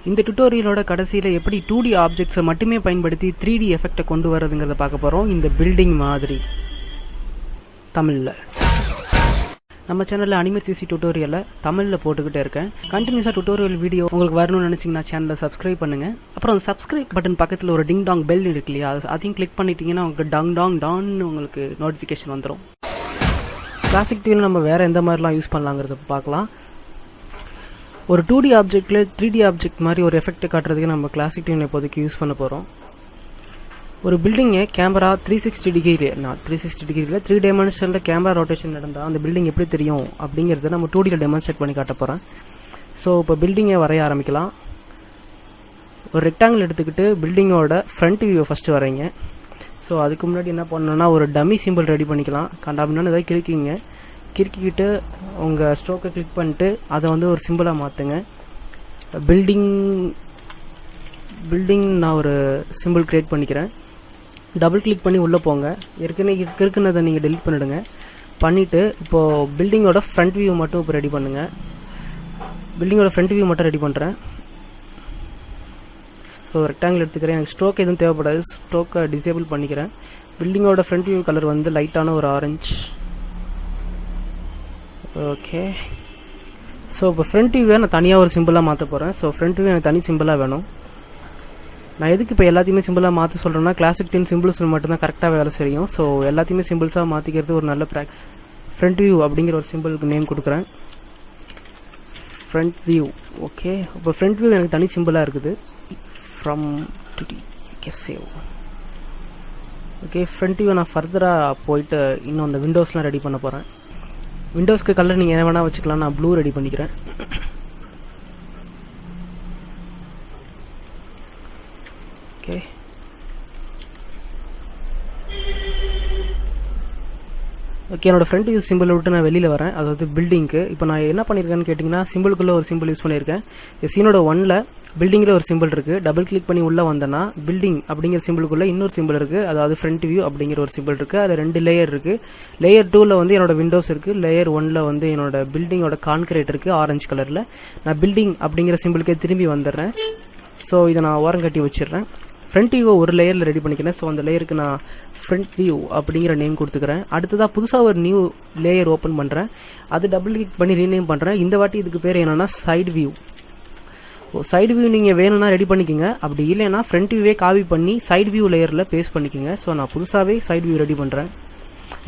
இந்த டுட்டோரியலோட கடைசியில் எப்படி 2D ஆப்ஜெக்ட்ஸை மட்டுமே பயன்படுத்தி 3D எஃபெக்டை கொண்டு வரதுங்கிறத பார்க்க போகிறோம். இந்த பில்டிங் மாதிரி தமிழில் நம்ம சேனலில் அனிமேட் டுட்டோரியலை தமிழில் போட்டுக்கிட்டே இருக்கேன். கண்டினியூஸாக டுட்டோரியல் வீடியோ உங்களுக்கு வரணும்னு நினச்சிங்கன்னா சேனலை சப்ஸ்கிரைப் பண்ணுங்கள். அப்புறம் அந்த சப்ஸ்கிரைப் பட்டன் பக்கத்தில் ஒரு டிங் டாங் பெல் இருக்கு இல்லையா, அதையும் கிளிக் பண்ணிட்டீங்கன்னா உங்களுக்கு டங் டாங் டான்னு உங்களுக்கு நோட்டிஃபிகேஷன் வந்துடும். கிளாசிக் டிவியில் நம்ம வேறு எந்த மாதிரிலாம் யூஸ் பண்ணலாங்கிறத பார்க்கலாம். ஒரு 2D ஆப்ஜெக்டில் 3D ஆப்ஜெக்ட் மாதிரி ஒரு எஃபெக்ட் காட்டுறதுக்கு நம்ம கிளாசிக் டிவியில் இப்போதைக்கு யூஸ் பண்ண போகிறோம். ஒரு பில்டிங்கை கேமரா 360 டிகிரியில் 3 டைமென்ஷனில் கேமரா ரொட்டேஷன் நடந்தால் அந்த பில்டிங் எப்படி தெரியும் அப்படிங்கிறத நம்ம 2Dயில் டெமான்ஸ்ட்ரேட் பண்ணி காட்ட போகிறேன். ஸோ இப்போ பில்டிங்கை வரைய ஆரம்பிக்கலாம். ஒரு ரெக்டாங்கிள் எடுத்துக்கிட்டு பில்டிங்கோட ஃப்ரண்ட் வியூவை ஃபஸ்ட்டு வரைங்க. ஸோ அதுக்கு முன்னாடி என்ன பண்ணணும்னா ஒரு டம்மி சிம்பிள் ரெடி பண்ணிக்கலாம். கண்டாபின்னு ஏதாவது கிறுக்கிக்கிட்டு உங்கள் ஸ்ட்ரோக்கை கிளிக் பண்ணிட்டு அதை வந்து ஒரு சிம்பிளாக மாற்றுங்க. பில்டிங் நான் ஒரு சிம்பிள் க்ரியேட் பண்ணிக்கிறேன். டபுள் கிளிக் பண்ணி உள்ளே போங்க. ஏற்கனவே இருக்குன்னதை நீங்கள் டெலிட் பண்ணிவிடுங்க. பண்ணிவிட்டு இப்போது பில்டிங்கோட ஃப்ரண்ட் வியூ மட்டும் இப்போ ரெடி பண்ணுங்கள். பில்டிங்கோட ஃப்ரண்ட் வியூ மட்டும் ரெடி பண்ணுறேன். ஸோ ரெக்டாங்கிள் எடுத்துக்கிறேன். எனக்கு ஸ்ட்ரோக் எதுவும் தேவைப்படாது, ஸ்ட்ரோக்கை டிசேபிள் பண்ணிக்கிறேன். பில்டிங்கோட ஃப்ரண்ட் வியூ கலர் வந்து லைட்டான ஒரு ஆரஞ்சு. ஓகே, ஸோ இப்போ ஃப்ரண்ட் வியூவை நான் தனியாக ஒரு சிம்பிளாக மாற்ற போகிறேன். ஸோ ஃப்ரண்ட் வியூ எனக்கு தனி சிம்பிளாக வேணும். நான் எதுக்கு இப்போ எல்லாத்தையுமே சிம்பிளாக மாற்ற சொல்கிறேன்னா கிளாசிக் 10 சிம்பிள்ஸ் மட்டும்தான் கரெக்டாக வேலை செய்யும். ஸோ எல்லாத்தையுமே சிம்பிள்ஸாக மாற்றிக்கிறது ஒரு நல்ல ஃப்ரண்ட் வியூ அப்படிங்கிற ஒரு சிம்பிளுக்கு நேம் கொடுக்குறேன். Front view. ஓகே, இப்போ ஃப்ரண்ட் வியூ எனக்கு தனி சிம்பிளாக இருக்குது. From save. Okay, front view நான் ஃபர்தராக போயிட்டு இன்னும் அந்த விண்டோஸ்லாம் ரெடி பண்ண போகிறேன். விண்டோஸ்க்கு கலர் நீங்கள் என்ன வேணால் வச்சுக்கலாம். நான் ப்ளூ ரெடி பண்ணிக்கிறேன். ஓகே, என்னோடய ஃப்ரண்ட் வியூ சிம்பிள் விட்டு நான் வெளியில் வரேன். அதாவது பில்டிங்க்கு இப்போ நான் என்ன பண்ணியிருக்கேன்னு கேட்டிங்கன்னா சிம்பிளுக்குள்ளே ஒரு சிம்பிள் யூஸ் பண்ணியிருக்கேன். சீனோட 1ல் பில்டிங்கில் ஒரு சிம்பிள் இருக்குது. டபுள் கிளிக் பண்ணி உள்ளே வந்தேன்னா பில்டிங் அப்படிங்கிற சிம்பிளுக்குள்ளே இன்னொரு சிம்பிள் இருக்குது. அதாவது ஃப்ரண்ட் வியூ அப்படிங்கிற ஒரு சிம்பிள் இருக்குது. அதில் 2 லேயர் இருக்குது. லேயர் 2ல் வந்து என்னோட விண்டோஸ் இருக்குது. லேயர் 1ல் வந்து என்னோட பில்டிங்கோட கான்கிரீட் இருக்குது ஆரஞ்சு கலரில். நான் பில்டிங் அப்படிங்கிற சிம்பிளுக்கே திரும்பி வந்துடுறேன். ஸோ இதை நான் ஓரம் கட்டி வச்சிடுறேன். ஃப்ரண்ட் வியூவை ஒரு லேயரில் ரெடி பண்ணிக்கிறேன். ஸோ அந்த லேயருக்கு நான் ஃப்ரண்ட் வியூ அப்படிங்கிற நேம் கொடுத்துக்கிறேன். அடுத்ததாக புதுசாக ஒரு நியூ லேயர் ஓப்பன் பண்ணுறேன். அது டபுள் கிளிக் பண்ணி ரீநேம் பண்ணுறேன். இந்த வாட்டி இதுக்கு பேர் என்னென்னா சைடு வியூ. சைடு வியூ நீங்கள் வேணும்னா ரெடி பண்ணிக்கோங்க. அப்படி இல்லைன்னா ஃப்ரண்ட் வியூவே காப்பி பண்ணி சைடு வியூ லேயரில் பேஸ்ட் பண்ணிக்கோங்க. ஸோ நான் புதுசாகவே சைடு வியூ ரெடி பண்ணுறேன்.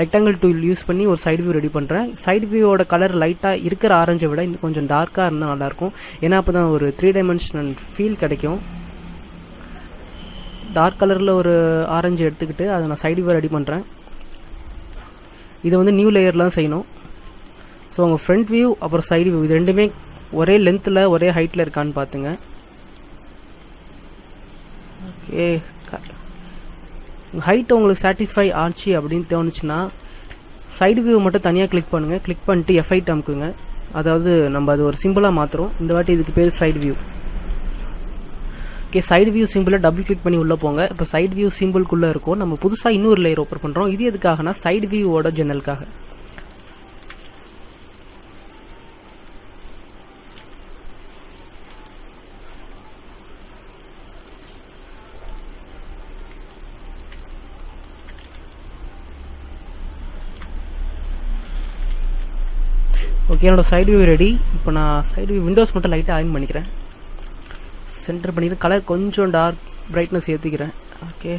ரெக்டாங்கிள் டூல் யூஸ் பண்ணி ஒரு சைடு வியூ ரெடி பண்ணுறேன். சைடு வியூவோட கலர் லைட்டாக இருக்கிற ஆரஞ்சை விட இன்னும் கொஞ்சம் டார்க்காக இருந்தால் நல்லாயிருக்கும். ஏன்னா அப்போ தான் ஒரு 3 டைமென்ஷனல் ஃபீல் கிடைக்கும். டார்க் கலரில் ஒரு ஆரஞ்சு எடுத்துக்கிட்டு அதை நான் சைடு வியூ ரெடி பண்ணுறேன். இதை வந்து நியூ லேயரில் தான் செய்யணும். ஸோ உங்கள் ஃப்ரண்ட் வியூ அப்புறம் சைடு வியூ இது ரெண்டுமே ஒரே லென்த்தில் ஒரே ஹைட்டில் இருக்கான்னு பார்த்துங்க. ஓகே, ஹைட் உங்களுக்கு சாட்டிஸ்ஃபை ஆச்சு அப்படின்னு தோணுச்சுன்னா சைடு வியூ மட்டும் தனியாக கிளிக் பண்ணுங்கள். கிளிக் பண்ணிட்டு F8 அமுக்குங்க. அதாவது நம்ம அது ஒரு சிம்பிளாக மாற்றுறோம். இந்த வாட்டி இதுக்கு பேர் side view. Okay, side view சிம்பிளை டபுள் கிளிக் பண்ணி உள்ளே போங்க. இப்போ சைடு வியூ சிம்பிள்குள்ளே இருக்கும். நம்ம புதுசாக இன்னொரு லேயர் ஓப்பன் பண்ணுறோம். இது எதுக்காகனா சைடு வியூவோட ஜன்னலுக்காக. ஓகே, என்னோடய சைடு வியூ ரெடி. இப்போ நான் சைடு வியூ விண்டோஸ் மட்டும் லைட்டாக ஆன் பண்ணிக்கிறேன். சென்டர் பண்ணிட்டு கலர் கொஞ்சம் டார்க் பிரைட்னஸ் ஏற்றிக்கிறேன். ஓகே,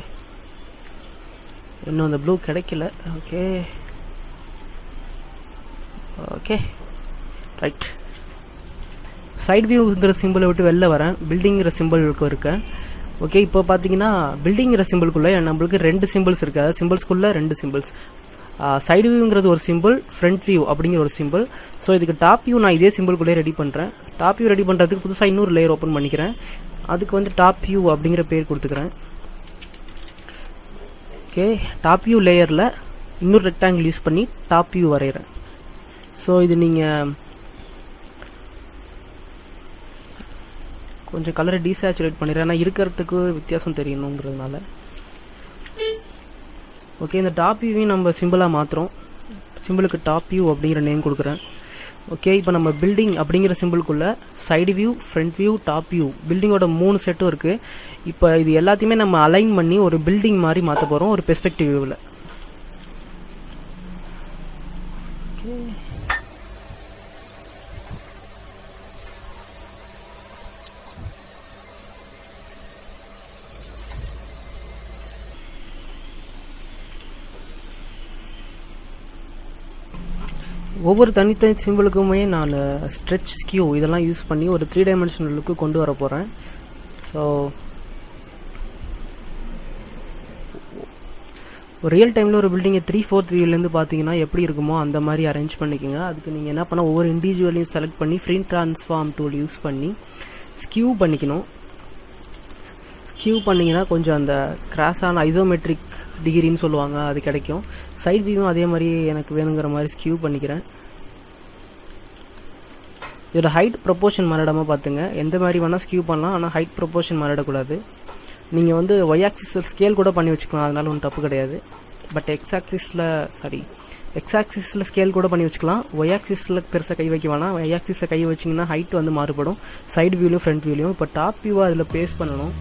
இன்னும் அந்த ப்ளூ கிடைக்கல. Okay right. சைடு வியூங்கிற சிம்பிளை விட்டு வெளில வரேன். பில்டிங்கிற சிம்பிளுக்கு இருக்கேன். ஓகே, இப்போ பார்த்தீங்கன்னா பில்டிங்கிற சிம்பிளுக்குள்ளே நம்மளுக்கு 2 சிம்பிள்ஸ் இருக்குது. அதாவது சிம்பிள்ஸ்குள்ளே 2 சிம்பிள்ஸ். சைடு வியூங்கிறது ஒரு சிம்பிள், ஃப்ரண்ட் வியூ அப்படிங்கிற ஒரு சிம்பிள். ஸோ இதுக்கு டாப் வியூ நான் இதே சிம்பிள்குள்ளே ரெடி பண்ணுறேன். டாப் வியூ ரெடி பண்ணுறதுக்கு புதுசாக இன்னொரு லேயர் ஓப்பன் பண்ணிக்கிறேன். அதுக்கு வந்து டாப் வியூ அப்படிங்கிற பேர் கொடுத்துக்கிறேன். ஓகே, டாப் வியூ லேயரில் இன்னொரு ரெக்டாங்கிள் யூஸ் பண்ணி டாப் வியூ வரைகிறேன். ஸோ இது நீங்கள் கொஞ்சம் கலரை டீசேச்சுரேட் பண்ணிடுறேன். ஆனால் இருக்கிறதுக்கு வித்தியாசம் தெரியணுங்கிறதுனால. ஓகே, இந்த டாப் வியூவையும் நம்ம சிம்பிளாக மாற்றுறோம். சிம்பிளுக்கு டாப் வியூ அப்படிங்கிற நேம் கொடுக்குறேன். ஓகே, இப்போ நம்ம பில்டிங் அப்படிங்கிற சிம்பிளுக்குள்ளே side view, front view, top view, பில்டிங்கோட 3 செட்டும் இருக்குது. இப்போ இது எல்லாத்தையுமே நம்ம அலைன் பண்ணி ஒரு பில்டிங் மாதிரி மாற்ற போகிறோம் ஒரு பெர்ஸ்பெக்டிவ் வியூவில். ஒவ்வொரு தனித்தனி சிம்பிளுக்குமே நான் ஸ்ட்ரெச், ஸ்கியூ இதெல்லாம் யூஸ் பண்ணி ஒரு 3 டைமென்ஷனலுக்கு கொண்டு வர போகிறேன். ஸோ ஒரு ரியல் டைமில் ஒரு பில்டிங்கை 3/4 வியூலேருந்து பார்த்தீங்கன்னா எப்படி இருக்குமோ அந்த மாதிரி அரேஞ்ச் பண்ணிக்கோங்க. அதுக்கு நீங்கள் என்ன பண்ணால் ஒவ்வொரு இண்டிவிஜுவலையும் செலக்ட் பண்ணி ஃப்ரீ ட்ரான்ஸ்ஃபார்ம் டூல் யூஸ் பண்ணி ஸ்கியூ பண்ணிக்கணும். ஸ்கியூ பண்ணிங்கன்னா கொஞ்சம் அந்த கிராஸான ஐசோமெட்ரிக் டிகிரின்னு சொல்லுவாங்க, அது கிடைக்கும். சைட் வியூவும் அதே மாதிரி எனக்கு வேணுங்கிற மாதிரி ஸ்கியூ பண்ணிக்கிறேன். இதோட ஹைட் ப்ரொப்போர்ஷன் மாறிடாமல் பார்த்துங்க. எந்த மாதிரி வேணால் ஸ்கியூ பண்ணலாம், ஆனால் ஹைட் ப்ரொப்போர்ஷன் மாறிடக்கூடாது. நீங்கள் வந்து ஒய் ஆக்சிஸில் ஸ்கேல் கூட பண்ணி வச்சுக்கலாம், அதனால ஒன்றும் தப்பு கிடையாது. பட் எக்ஸ் ஆக்சிஸில் ஸ்கேல் கூட பண்ணி வச்சுக்கலாம். ஒய் ஆக்சிஸில் பெருசாக கை வைக்க வேணாம். ஒய் ஆக்சிஸில் கை வச்சிங்கன்னா ஹைட் வந்து மாறுபடும் சைடு வியூலையும் ஃப்ரண்ட் வியூலையும். இப்போ டாப் வியூவாக அதில் பேஸ் பண்ணணும்.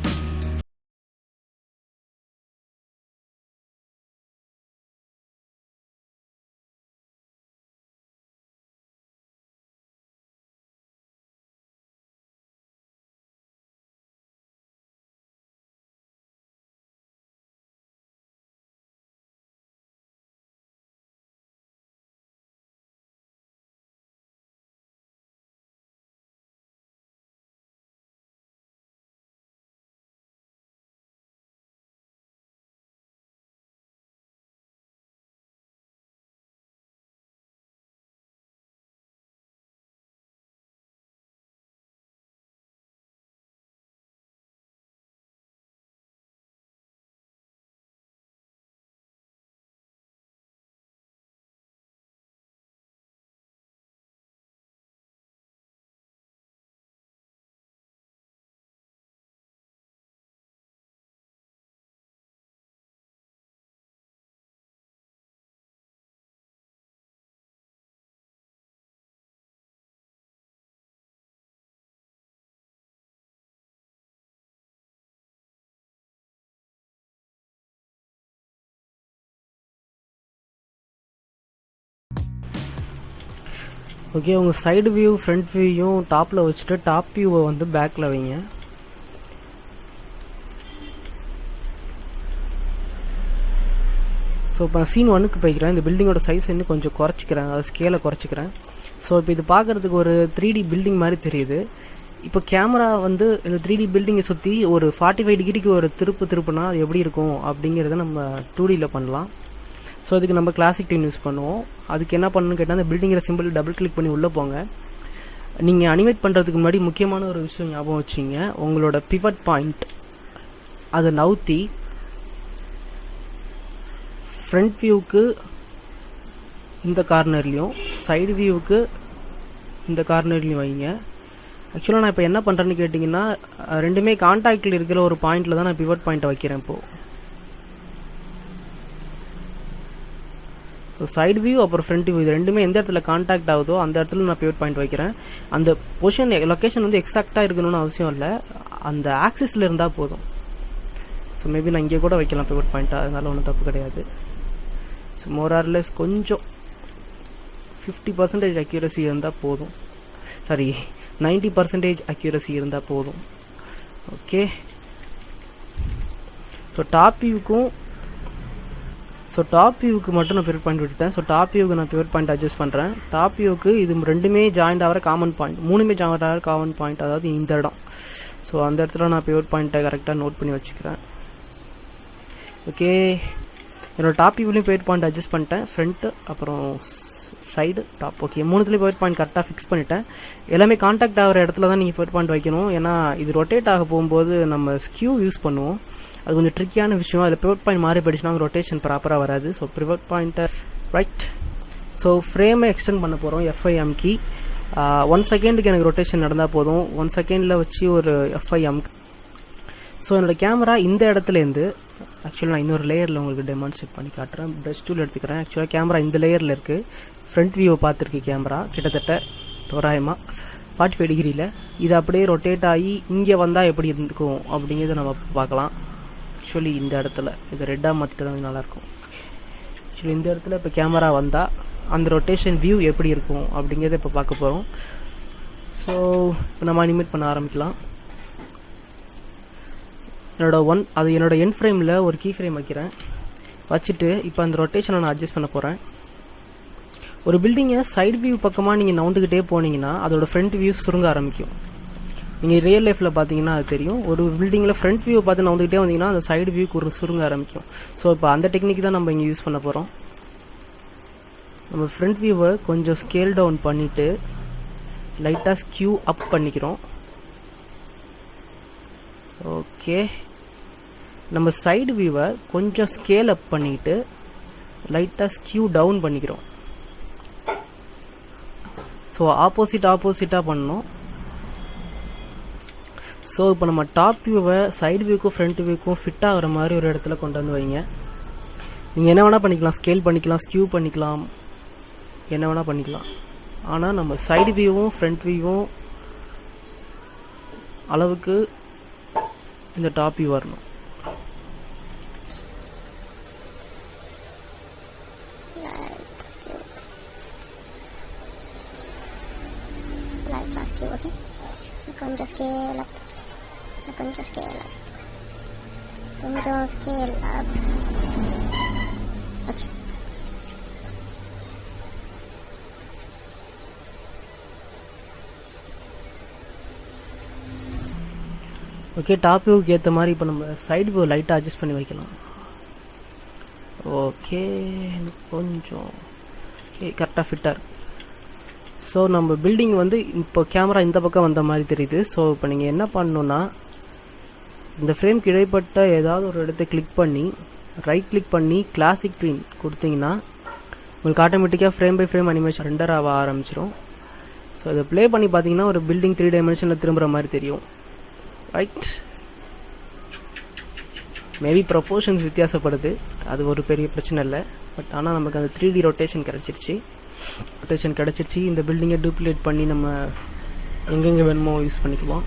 ஓகே, உங்கள் சைடு வியூ ஃப்ரண்ட் வியூயும் டாப்பில் வச்சுட்டு டாப் வியூவை வந்து பேக்கில் வைங்க. ஸோ இப்போ நான் சீன் 1க்கு போய்க்கிறேன். இந்த பில்டிங்கோட சைஸ் இன்னும் கொஞ்சம் குறைச்சிக்கிறேன், அதை ஸ்கேலை குறைச்சிக்கிறேன். ஸோ இப்போ இது பார்க்குறதுக்கு ஒரு 3D பில்டிங் மாதிரி தெரியுது. இப்போ கேமரா வந்து இந்த 3D பில்டிங்கை சுற்றி ஒரு 45 டிகிரிக்கு ஒரு திருப்புனா அது எப்படி இருக்கும் அப்படிங்கிறத நம்ம 2Dயில் பண்ணலாம். ஸோ அதுக்கு நம்ம கிளாசிக் டியூன் யூஸ் பண்ணுவோம். அதுக்கு என்ன பண்ணணும்னு கேட்டால் அந்த பில்டிங்கிற சிம்பிள் டபுள் கிளிக் பண்ணி உள்ளே போங்க. நீங்கள் அனிமேட் பண்ணுறதுக்கு முன்னாடி முக்கியமான ஒரு விஷயம் ஞாபகம் வச்சிங்க. உங்களோட பிவட் பாயிண்ட் அதை நவுத்தி ஃப்ரண்ட் வியூவுக்கு இந்த கார்னர்லேயும் சைடு வியூவுக்கு இந்த கார்னர்லேயும் வைங்க. ஆக்சுவலாக நான் இப்போ என்ன பண்ணுறேன்னு கேட்டிங்கன்னா, ரெண்டுமே கான்டாக்டில் இருக்கிற ஒரு பாயிண்டில் தான் நான் பிவட் பாயிண்ட்டை வைக்கிறேன். இப்போது ஸோ சைடு வியூ அப்புறம் ஃப்ரண்ட் வியூ இது ரெண்டுமே எந்த இடத்துல கான்டாக்ட் ஆகுதோ அந்த இடத்துல நான் பிவட் பாயிண்ட் வைக்கிறேன். அந்த பொசிஷன் லொக்கேஷன் வந்து எக்ஸாக்டாக இருக்கணும்னு அவசியம் இல்லை, அந்த ஆக்சிஸில் இருந்தால் போதும். ஸோ மேபி நான் இங்கே கூட வைக்கலாம் பிவட் பாயிண்ட்டாக, அதனால ஒன்றும் தப்பு கிடையாது. ஸோ மோர் ஆர் லெஸ் கொஞ்சம் 50% அக்யூரசி இருந்தால் போதும், சாரி 90% அக்யூரசி இருந்தால் போதும். ஓகே, ஸோ டாப் வியூக்கு மட்டும் நான் பிவட் பாயிண்ட் விட்டுட்டேன். ஸோ டாப் வியூக்கு நான் பிவட் பாயிண்ட் அட்ஜஸ்ட் பண்ணுறேன். டாப் வியூக்கு இது ரெண்டுமே ஜாயிண்ட் ஆகிற காமன் பாயிண்ட், மூணுமே ஜாயிண்ட் ஆகிற காமன் பாயிண்ட், அதாவது இந்த இடம். ஸோ அந்த இடத்துல நான் பிவட் பாயிண்ட்டை கரெக்டாக நோட் பண்ணி வச்சுக்கிறேன். ஓகே, என்னோடய டாப் வியூலையும் பிவட் பாயிண்ட் அட்ஜஸ்ட் பண்ணிட்டேன். ஃப்ரண்ட்டு அப்புறம் சைடு டாப். ஓகே, மூணுத்துலேயும் பிவட் பாயிண்ட் கரெக்டாக ஃபிக்ஸ் பண்ணிட்டேன். எல்லாமே கான்டாக்ட் ஆகிற இடத்துல தான் நீங்கள் பிவட் பாயிண்ட் வைக்கணும். ஏன்னா இது ரொட்டேட் ஆக போகும்போது நம்ம ஸ்கியூ யூஸ் பண்ணுவோம், அது கொஞ்சம் ட்ரிக்கியான விஷயம். அதில் பிவட் பாயிண்ட் மாறி போயிடுச்சுன்னா ரொட்டேஷன் ப்ராப்பராக வராது. ஸோ பிவட் பாயிண்ட்டை ரைட். ஸோ ஃப்ரேமை எக்ஸ்டெண்ட் பண்ண போகிறோம். FIM கீ 1 செகண்டுக்கு எனக்கு ரொட்டேஷன் நடந்தால் போதும். 1 செகண்டில் வச்சு ஒரு FIM. ஸோ என்னோடய கேமரா இந்த இடத்துலேருந்து, ஆக்சுவலாக நான் இன்னொரு லேயரில் உங்களுக்கு டெமான்ஸ்ட்ரேட் பண்ணி காட்டுறேன். ப்ரஷ் டூல் எடுத்துக்கிறேன். ஆக்சுவலாக கேமரா இந்த லேயரில் இருக்குது. ஃப்ரண்ட் வியூவை பார்த்துருக்கு கேமரா கிட்டத்தட்ட தோராயமாக 45 டிகிரியில். இது அப்படியே ரொட்டேட் ஆகி இங்கே வந்தால் எப்படி இருந்துக்கும் அப்படிங்கிறத நம்ம பார்க்கலாம். ஆக்சுவலி இந்த இடத்துல இது ரெட்டாக மாற்றிட்டு தான் நல்லாயிருக்கும். ஆக்சுவலி இந்த இடத்துல இப்போ கேமரா வந்தால் அந்த ரொட்டேஷன் வியூ எப்படி இருக்கும் அப்படிங்கிறத இப்போ பார்க்க போகிறோம். ஸோ இப்போ நம்ம அனிமேட் பண்ண ஆரம்பிக்கலாம். என்னோட எண்ட் ஃப்ரேமில் ஒரு கீ ஃப்ரேம் வைக்கிறேன். வச்சுட்டு இப்போ அந்த ரொட்டேஷனை நான் அட்ஜஸ்ட் பண்ண போகிறேன். ஒரு பில்டிங்கை சைடு வியூ பக்கமாக நீங்கள் நவுந்துக்கிட்டே போனீங்கன்னா அதோட ஃப்ரண்ட் வியூ சுருங்க ஆரம்பிக்கும். நீங்கள் ரியல் லைஃப்பில் பார்த்தீங்கன்னா அது தெரியும். ஒரு பில்டிங்கில் ஃப்ரண்ட் வியூ பார்த்து நவுந்துக்கிட்டே வந்தீங்கன்னா அந்த சைடு வியூ சுருங்க ஆரம்பிக்கும். ஸோ இப்போ அந்த டெக்னிக் தான் நம்ம இங்கே யூஸ் பண்ண போகிறோம். நம்ம ஃப்ரண்ட் வியூவை கொஞ்சம் ஸ்கேல் டவுன் பண்ணிவிட்டு லைட்டாக ஸ்கியூ அப் பண்ணிக்கிறோம். ஓகே, நம்ம சைடு வியூவை கொஞ்சம் ஸ்கேல் அப் பண்ணிவிட்டு லைட்டாக ஸ்கியூ டவுன் பண்ணிக்கிறோம். ஸோ ஆப்போசிட்டாக பண்ணணும். ஸோ இப்போ நம்ம டாப் வியூவை சைடு வியூக்கும் ஃப்ரண்ட் வியூக்கும் ஃபிட் ஆகிற மாதிரி ஒரு இடத்துல கொண்டு வந்து வைங்க. நீங்கள் என்ன வேணால் பண்ணிக்கலாம், ஸ்கேல் பண்ணிக்கலாம், ஸ்கியூ பண்ணிக்கலாம், என்ன வேணால் பண்ணிக்கலாம். ஆனால் நம்ம சைடு வியூவும் ஃப்ரண்ட் வியூவும் அளவுக்கு இந்த டாப் வியூ வரணும். கொஞ்சம் ஸ்கேல் அப், கொஞ்சம் ஸ்கேல் அப், கொஞ்சம் scale up. Okay, okay, top வியூக்கு ஏற்ற மாதிரி இப்போ நம்ம சைடு வியூ லைட்டாக அட்ஜஸ்ட் பண்ணி வைக்கலாம். ஓகே, கொஞ்சம் கரெக்டாக ஃபிட்டாக இருக்கு. ஸோ நம்ம பில்டிங் வந்து இப்போ கேமரா இந்த பக்கம் வந்த மாதிரி தெரியுது. ஸோ இப்போ நீங்கள் என்ன பண்ணணுன்னா இந்த ஃப்ரேம்க்கு இடைப்பட்ட ஏதாவது ஒரு இடத்த கிளிக் பண்ணி ரைட் கிளிக் பண்ணி கிளாசிக் ட்ரீன் கொடுத்தீங்கன்னா உங்களுக்கு ஆட்டோமேட்டிக்காக frame by frame animation render ஆக ஆரம்பிச்சிடும். ஸோ இதை ப்ளே பண்ணி பார்த்தீங்கன்னா ஒரு பில்டிங் 3 டைமென்ஷனில் திரும்புகிற மாதிரி தெரியும். ரைட், மேபி ப்ரொப்போர்ஷன்ஸ் வித்தியாசப்படுது, அது ஒரு பெரிய பிரச்சனை இல்லை. பட் ஆனால் நமக்கு அந்த 3D ரொட்டேஷன் கிடச்சிருச்சு. இந்த பில்டிங்கை டூப்ளிகேட் பண்ணி நம்ம எங்கெங்கே வேணுமோ யூஸ் பண்ணிக்குவோம்.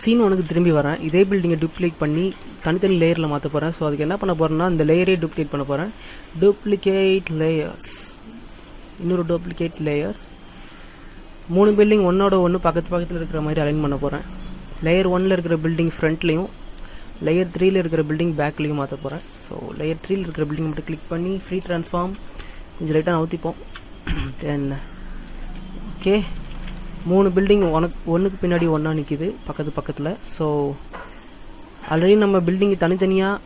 சீன் ஒனுக்கு திரும்பி வரேன். இதே பில்டிங்கை டூப்ளிகேட் பண்ணி தனித்தனி லேயரில் மாற்ற போகிறேன். ஸோ அதுக்கு என்ன பண்ண போகிறேன்னா இந்த லேயரே டூப்ளிகேட் பண்ண போகிறேன். டூப்ளிகேட் லேயர்ஸ், இன்னொரு டூப்ளிகேட் லேயர்ஸ், 3 பில்டிங் ஒன்னோட ஒன்று பக்கத்தில் இருக்கிற மாதிரி அலைன் பண்ண போகிறேன். லேயர் 1ல் இருக்கிற பில்டிங் ஃப்ரண்ட்லேயும் லேயர் 3ல் இருக்கிற பில்டிங் பேக்லேயும் மாற்ற போகிறேன். ஸோ லேயர் 3ல் இருக்கிற பில்டிங் மட்டும் கிளிக் பண்ணி ஃப்ரீ ட்ரான்ஸ்ஃபார்ம் கொஞ்சம் லைட்டாக நவுத்திப்போம். தென் ஓகே, 3 பில்டிங் ஒன்றுக்கு பின்னாடி ஒன்றா நிற்கிது பக்கத்தில். ஸோ ஆல்ரெடி நம்ம பில்டிங் தனித்தனியாக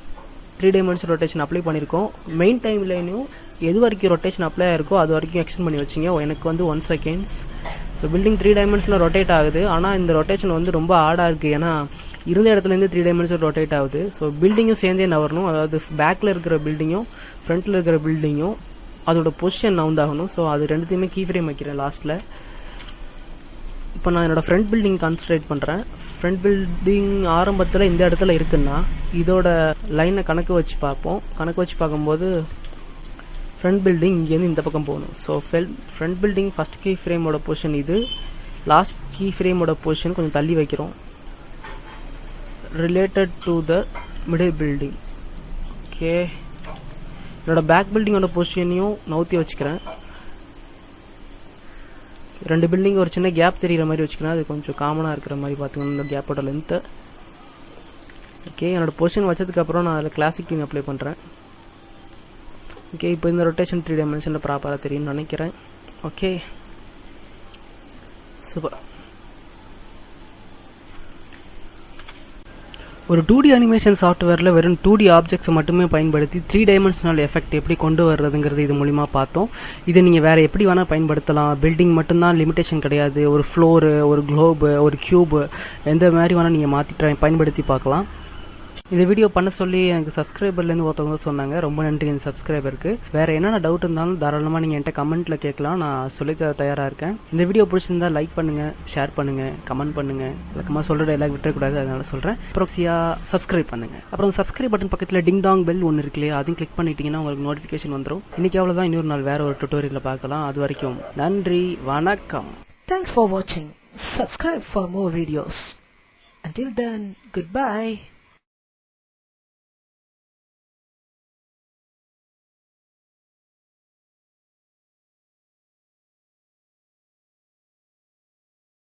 3 டைமென்ஷன் ரொட்டேஷன் அப்ளை பண்ணியிருக்கோம். மெயின் டைம் லைனையும் எது வரைக்கும் ரொட்டேஷன் அப்ளை ஆயிருக்கோ அது வரைக்கும் எக்ஸ்டெண்ட் பண்ணி வச்சிங்க. எனக்கு வந்து 1 செகண்ட்ஸ். ஸோ பில்டிங் 3 டைமென்ஷனில் ரொட்டேட் ஆகுது. ஆனால் இந்த ரொட்டேஷன் வந்து ரொம்ப ஆடாக இருக்குது. ஏன்னா இருந்த இடத்துலேருந்து 3 டைமென்ஷன் ரொட்டேட் ஆகுது. ஸோ பில்டிங்கும் சேர்ந்தே நவரணும். அதாவது பேக்கில் இருக்கிற பில்டிங்கும் ஃப்ரண்ட்டில் இருக்கிற பில்டிங்கும் அதோட பொசிஷன் நவுந்தாகணும். ஸோ அது ரெண்டுத்தையுமே கீ ஃப்ரேம் வைக்கிறேன் லாஸ்ட்டில். இப்போ நான் என்னோடய ஃப்ரண்ட் பில்டிங் கான்சன்ட்ரேட் பண்ணுறேன். ஃப்ரண்ட் பில்டிங் ஆரம்பத்தில் இந்த இடத்துல இருக்குன்னா இதோட லைனை கணக்கு வச்சு பார்ப்போம். கணக்கு வச்சு பார்க்கும்போது ஃப்ரண்ட் பில்டிங் இங்கேருந்து இந்த பக்கம் போகணும். So front building first key ஃப்ரேமோட பொசிஷன் இது, லாஸ்ட் கீ ஃப்ரேமோட பொசிஷன் கொஞ்சம் தள்ளி வைக்கிறோம் related to the middle building. Okay, என்னோடய பேக் பில்டிங்கோட பொசிஷனையும் நவுத்தி வச்சுக்கிறேன். 2 பில்டிங் ஒரு சின்ன கேப் தெரிகிற மாதிரி வச்சுக்கிறேன். அது கொஞ்சம் காமனாக இருக்கிற மாதிரி பார்த்துக்கணும் இந்த கேப்போட லென்த்து. ஓகே, என்னோடய பொசிஷன் வச்சதுக்கப்புறம் நான் அதில் கிளாசிக் ட்ரீன் அப்ளை பண்ணுறேன். ஓகே, இப்போ இந்த ரொட்டேஷன் 3 டைமென்ஷனில் ப்ராப்பராக தெரியும்னு நினைக்கிறேன். Okay, super. ஒரு 2D அனிமேஷன் சாஃப்ட்வேரில் வெறும் 2D ஆப்ஜெக்ட்ஸை மட்டுமே பயன்படுத்தி 3 டைமென்ஷனல் எஃபெக்ட் எப்படி கொண்டு வர்றதுங்கிறது இது மூலிமா பார்த்தோம். இதை நீங்கள் வேறு எப்படி வேணால் பயன்படுத்தலாம். பில்டிங் மட்டும்தான் லிமிடேஷன் கிடையாது. ஒரு ஃப்ளோரு, ஒரு குளோபு, ஒரு க்யூபு, எந்த மாதிரி வேணால் நீங்கள் மாற்றி பயன்படுத்தி பார்க்கலாம். இந்த வீடியோ பண்ண சொல்லி எனக்கு சப்ஸ்கிரைபர்லேருந்து ஒருத்தவங்க சொன்னாங்க. ரொம்ப நன்றி என் சப்ஸ்கிரைபருக்கு. வேற என்னென்ன டவுட் இருந்தாலும் தாராளமாக நீங்கள் என்கிட்ட கமெண்ட்டில் கேட்கலாம். நான் சொல்லித்தர தயாராக இருக்கேன். இந்த வீடியோ பிடிச்சிருந்தா லைக் பண்ணுங்கள், ஷேர் பண்ணுங்கள், கமெண்ட் பண்ணுங்கள். வழக்கமாக சொல்கிற டைலாக் விட்டுறக்கூடாது, அதனால சொல்கிறேன். ப்ராக்ஸியாக சப்ஸ்கிரைப் பண்ணுங்கள். அப்புறம் சப்ஸ்கிரைப் பட்டன் பக்கத்தில் டிங் டாங் பெல் ஒன்று இருக்கு இல்லையா, அதையும் கிளிக் பண்ணிட்டீங்கன்னா உங்களுக்கு நோட்டிஃபிகேஷன் வந்துடும். இன்னைக்கு அவ்வளோதான். இன்னொரு நாள் வேற ஒரு டுட்டோரியலில் பார்க்கலாம். அது வரைக்கும் நன்றி, வணக்கம். Thanks for watching. Subscribe for more videos. Until then, goodbye.